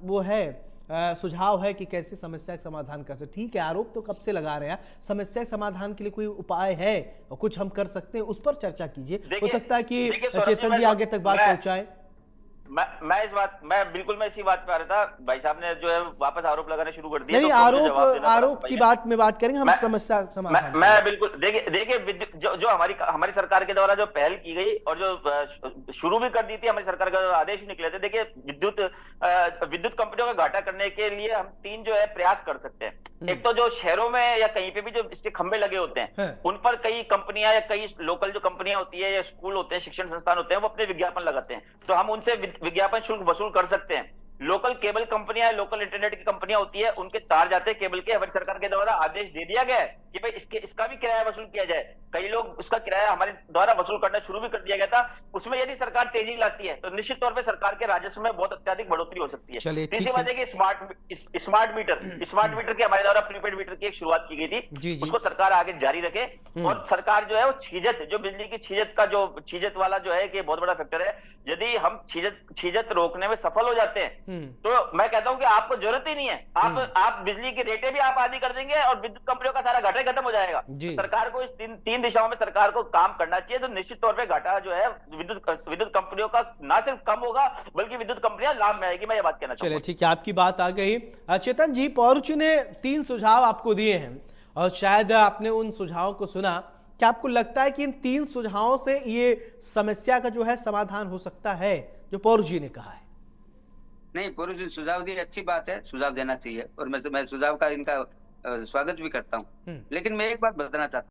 वो है सुझाव है कि कैसे समस्या का समाधान कर सकते? ठीक है, आरोप तो कब से लगा रहे हैं, समस्या के समाधान के लिए कोई उपाय है और कुछ हम कर सकते हैं, उस पर चर्चा कीजिए। हो सकता है कि चेतन जी आगे तक बात पहुंचाए। मैं बिल्कुल मैं इसी बात पे आ रहा था। भाई साहब ने जो है वापस आरोप लगाने शुरू कर दिया। नहीं, आरोप की बात में बात करेंगे हम, समस्या समाधान। मैं बिल्कुल देखिए जो हमारी सरकार के द्वारा जो पहल की गई और जो शुरू भी कर दी थी हमारी सरकार का आदेश निकले थे। देखिए विद्युत कंपनियों का घाटा करने के लिए हम 3 जो है प्रयास कर सकते हैं। एक तो जो शहरों में या कहीं पे भी जो इसके खंभे लगे होते हैं, उन पर कई कंपनियां या कई लोकल जो कंपनियां होती है या स्कूल होते हैं, शिक्षण संस्थान होते हैं, वो अपने विज्ञापन लगाते हैं, तो हम उनसे विज्ञापन शुल्क वसूल कर सकते हैं। लोकल केबल कंपनियां, लोकल इंटरनेट की कंपनियां होती है, उनके तार जाते हैं केबल के, हमारी सरकार के द्वारा आदेश दे दिया गया है कि भाई इसका भी किराया वसूल किया जाए। कई लोग उसका किराया हमारे द्वारा वसूल करना शुरू भी कर दिया गया था। उसमें यदि सरकार तेजी लाती है तो निश्चित तौर पे सरकार के राजस्व में बहुत अत्यधिक बढ़ोतरी हो सकती है। तीसरी बात है कि स्मार्ट मीटर की हमारे द्वारा प्रीपेड मीटर की एक शुरुआत की गई थी, उसको सरकार आगे जारी रखे। और सरकार जो है वो जो बिजली की छीजत वाला जो है कि बहुत बड़ा फैक्टर है, यदि हम छीजत रोकने में सफल हो जाते हैं तो मैं कहता हूं कि आपको जरूरत ही नहीं है, आप बिजली की रेटें भी आप आधी कर देंगे और विद्युत कंपनियों का सारा घाटा खत्म हो जाएगा। सरकार को इस तीन दिशाओं में सरकार को काम करना चाहिए, तो निश्चित तौर पे घाटा जो है विद्युत कंपनियों का ना सिर्फ कम होगा बल्कि विद्युत कंपनियां लाभ में आएगी। मैं ये बात कहना चाहूंगा। चलिए ठीक है, आपकी बात आ गई। चेतन जी, पौरुष ने 3 सुझाव आपको दिए हैं और शायद आपने उन सुझावों को सुना। क्या आपको लगता है कि इन 3 सुझावों से ये समस्या का जो है समाधान हो सकता है, जो पौर जी ने कहा है? नहीं, पूर्व जी सुझाव दिए, अच्छी बात है, सुझाव देना चाहिए और मैं सुझाव का इनका स्वागत भी करता हूँ। लेकिन मैं एक बात बताना चाहता हूँ।